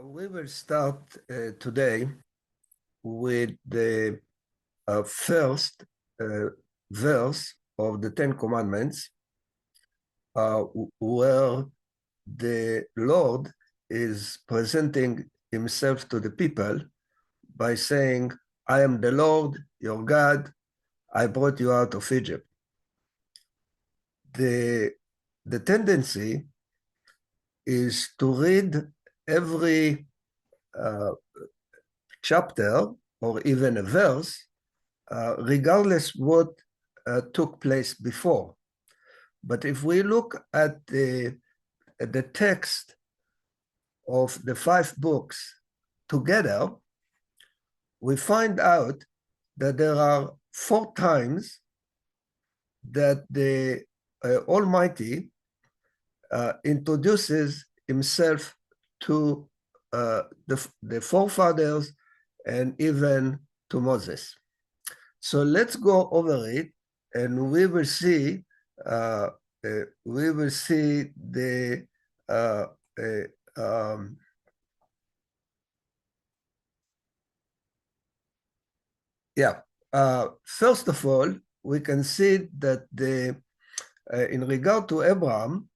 We will start today with the first verse of the Ten Commandments, where the Lord is presenting himself to the people by saying, I am the Lord, your God, I brought you out of Egypt. The tendency is to read every chapter or even a verse, regardless what took place before. But if we look at the text of the 5 books together, we find out that there are 4 times that the Almighty introduces himself to the forefathers and even to Moses. So let's go over it, and we will see the first of all, we can see that in regard to Abraham,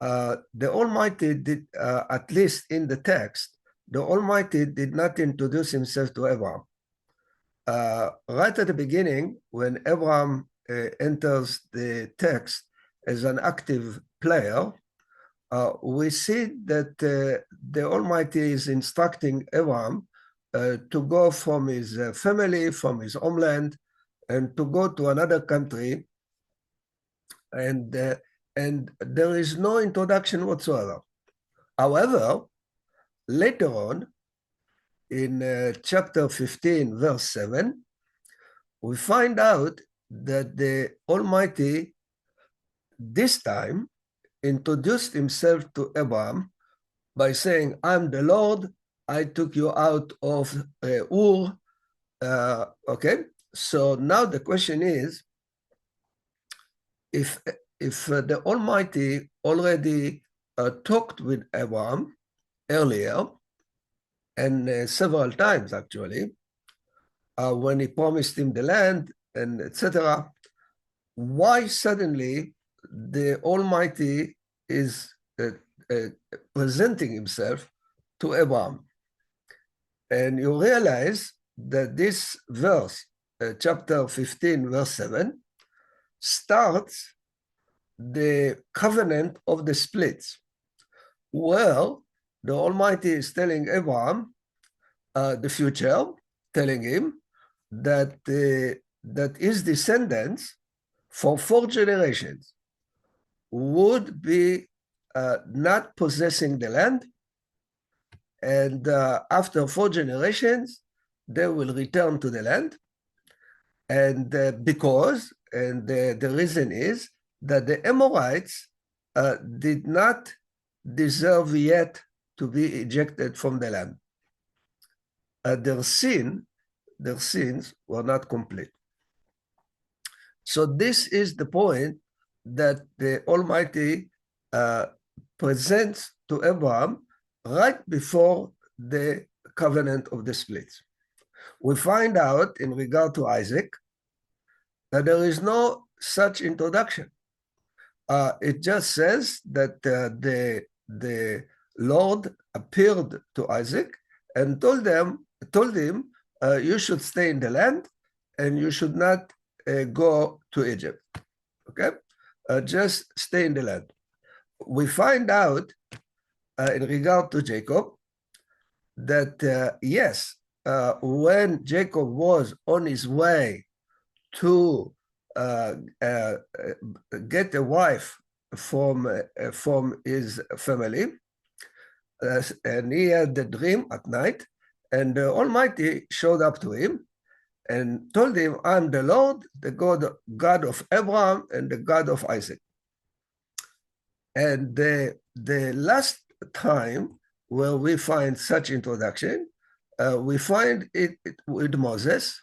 the Almighty did, at least in the text, the Almighty did not introduce himself to Abraham. Right at the beginning, when Abraham enters the text as an active player, we see that the Almighty is instructing Abraham to go from his family, from his homeland, and to go to another country, and there is no introduction whatsoever. However, later on, in chapter 15, verse 7, we find out that the Almighty this time introduced himself to Abraham by saying, I'm the Lord, I took you out of Ur. Okay, so now the question is, if the Almighty already talked with Abraham earlier, and several times actually, when he promised him the land and etc., why suddenly the Almighty is presenting himself to Abraham? And you realize that this verse, chapter 15, verse 7, starts the covenant of the splits, where the Almighty is telling Abraham the future, telling him that that his descendants for 4 generations would be not possessing the land, and after 4 generations they will return to the land, and the reason is that the Amorites did not deserve yet to be ejected from the land. Their sins were not complete. So this is the point that the Almighty presents to Abraham right before the covenant of the splits. We find out in regard to Isaac that there is no such introduction. It just says that the Lord appeared to Isaac and told him, you should stay in the land and you should not go to Egypt. Okay? Just stay in the land. We find out in regard to Jacob that, yes, when Jacob was on his way to get a wife from his family, and he had the dream at night, and the Almighty showed up to him and told him, I'm the Lord, the God of Abraham and the God of Isaac. And the last time where we find such introduction, we find it with Moses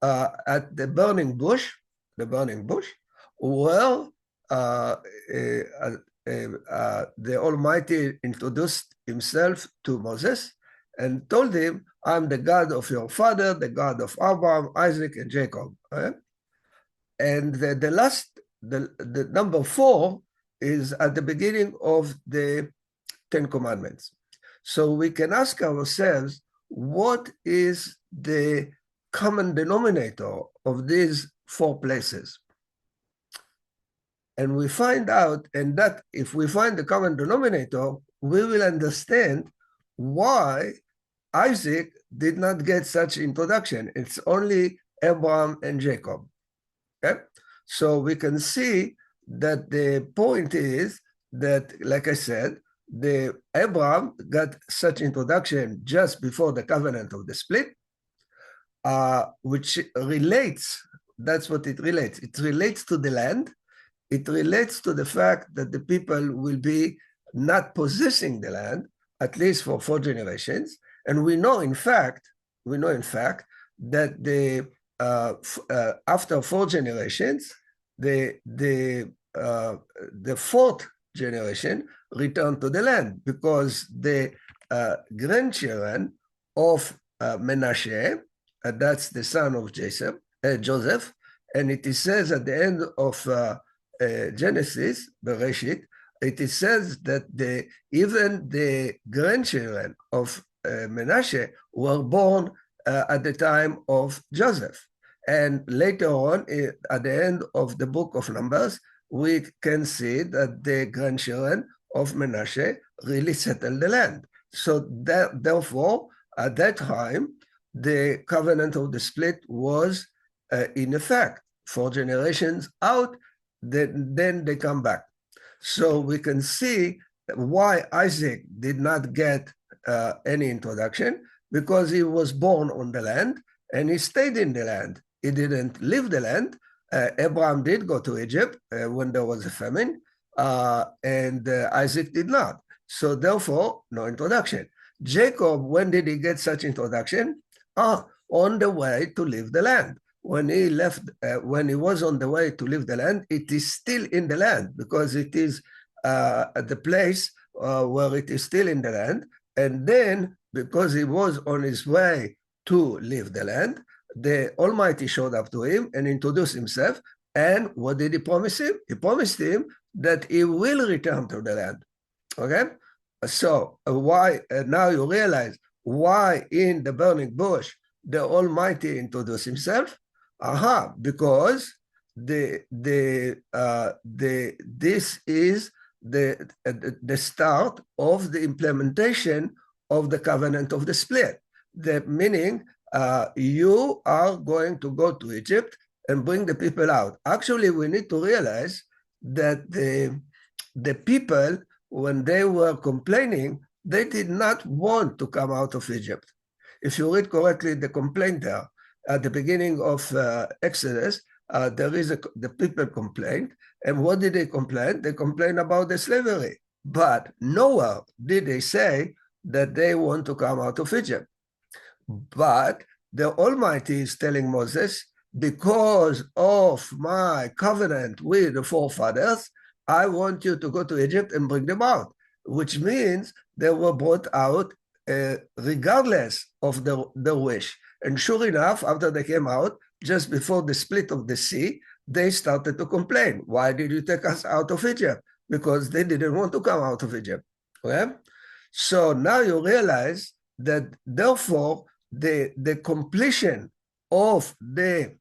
at the burning bush, where the Almighty introduced himself to Moses and told him, I'm the God of your father, the God of Abraham, Isaac, and Jacob. And the number 4 is at the beginning of the 10 Commandments. So we can ask ourselves, what is the common denominator of these 4 places? And we find out, and that if we find the common denominator, we will understand why Isaac did not get such introduction. It's only Abraham and Jacob. Okay? So we can see that the point is that, like I said, the Abraham got such introduction just before the covenant of the split, which relates, that's what it relates. It relates to the land. It relates to the fact that the people will be not possessing the land, at least for 4 generations. And we know, in fact, that the after 4 generations, the 4th generation returned to the land, because the grandchildren of Menashe, that's the son of Joseph, and it says at the end of Genesis, Bereshit, it says that even the grandchildren of Menashe were born at the time of Joseph. And later on, at the end of the book of Numbers, we can see that the grandchildren of Menashe really settled the land. So therefore, at that time, the covenant of the split was in effect. 4 generations out, then they come back. So we can see why Isaac did not get any introduction, because he was born on the land and he stayed in the land. He didn't leave the land. Abraham did go to Egypt when there was a famine, and Isaac did not. So therefore, no introduction. Jacob, when did he get such introduction? On the way to leave the land. When he left, when he was on the way to leave the land, it is still in the land, because it is at the place where it is still in the land. And then, because he was on his way to leave the land, the Almighty showed up to him and introduced himself. And what did he promise him? He promised him that he will return to the land. Okay? So why, now you realize why in the burning bush the Almighty introduced himself? Because this is the start of the implementation of the covenant of the split. Meaning, you are going to go to Egypt and bring the people out. Actually, we need to realize that the people, when they were complaining, they did not want to come out of Egypt. If you read correctly the complaint there, at the beginning of Exodus, the people complained. And what did they complain? They complained about the slavery. But nowhere did they say that they want to come out of Egypt. But the Almighty is telling Moses, because of my covenant with the forefathers, I want you to go to Egypt and bring them out, which means they were brought out regardless of their wish. And sure enough, after they came out, just before the split of the sea, they started to complain. Why did you take us out of Egypt? Because they didn't want to come out of Egypt. Okay? So now you realize that therefore the completion of the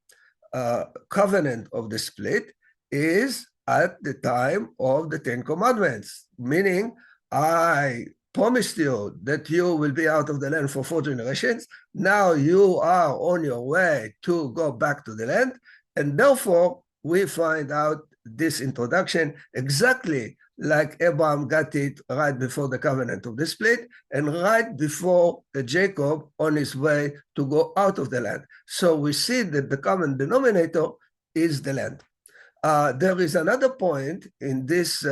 covenant of the split is at the time of the 10 Commandments, meaning I promised you that you will be out of the land for 4 generations. Now you are on your way to go back to the land. And therefore, we find out this introduction exactly like Abraham got it right before the covenant of the split and right before Jacob on his way to go out of the land. So we see that the common denominator is the land. There is another point in this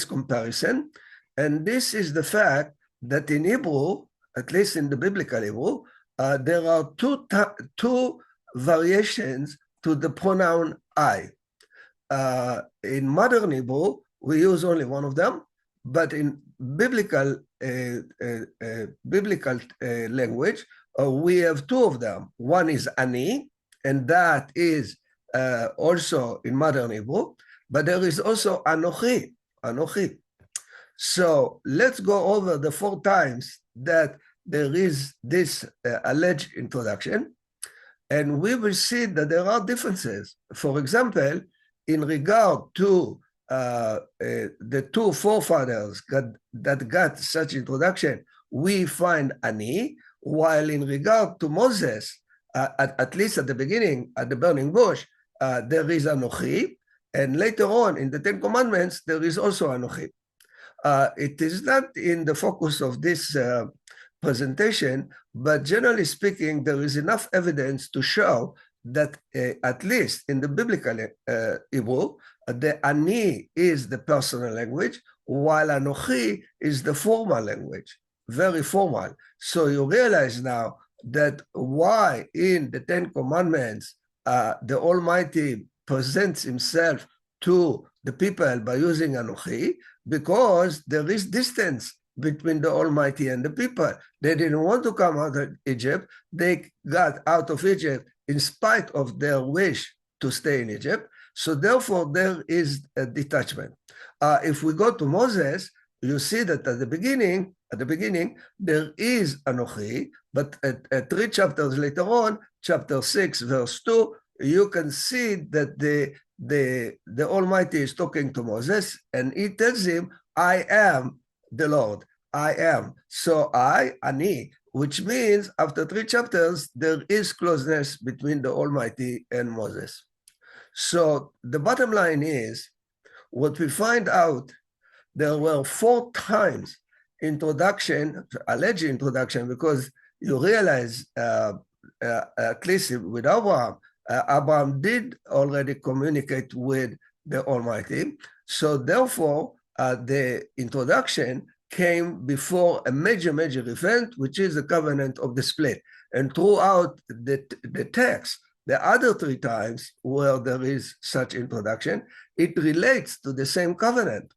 comparison, and this is the fact that in Hebrew, at least in the biblical Hebrew, there are two variations to the pronoun I. In modern Hebrew, we use only one of them, but in biblical language, we have two of them. One is ani, and that is also in modern Hebrew, but there is also anochi, anochi. So let's go over the 4 times that there is this alleged introduction, and we will see that there are differences. For example, in regard to the 2 forefathers that got such introduction, we find ani, while in regard to Moses, at least at the beginning, at the burning bush, there is anochi, and later on in the 10 Commandments, there is also anochi. It is not in the focus of this presentation, but generally speaking, there is enough evidence to show that at least in the biblical Hebrew, the ani is the personal language, while anochi is the formal language, very formal. So you realize now that why in the 10 Commandments, the Almighty presents himself to the people by using anochi, because there is distance between the Almighty and the people. They didn't want to come out of Egypt. They got out of Egypt in spite of their wish to stay in Egypt. So therefore, there is a detachment. If we go to Moses, you see that at the beginning, there is Anochi, but 3 chapters later on, chapter 6, verse 2, you can see that the Almighty is talking to Moses, and he tells him, I am the Lord. I am. So ani, which means after 3 chapters, there is closeness between the Almighty and Moses. So the bottom line is, what we find out, there were 4 times introduction, alleged introduction, because you realize, at least with Abraham, Abraham did already communicate with the Almighty. So therefore, the introduction came before a major event, which is the covenant of the split. And throughout the text, the other 3 times where there is such introduction, it relates to the same covenant.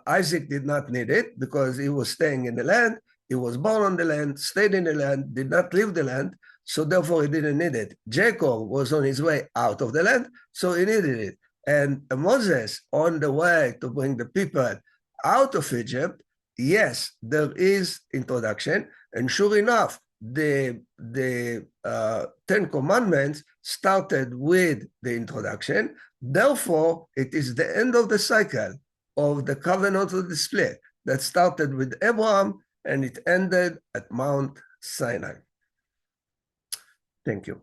Isaac did not need it because he was staying in the land. He was born on the land, stayed in the land, did not leave the land, so therefore he didn't need it. Jacob was on his way out of the land, so he needed it. And Moses, on the way to bring the people out of Egypt, yes, there is introduction, and sure enough, the 10 Commandments started with the introduction. Therefore, it is the end of the cycle of the covenant of the split that started with Abraham and it ended at Mount Sinai. Thank you.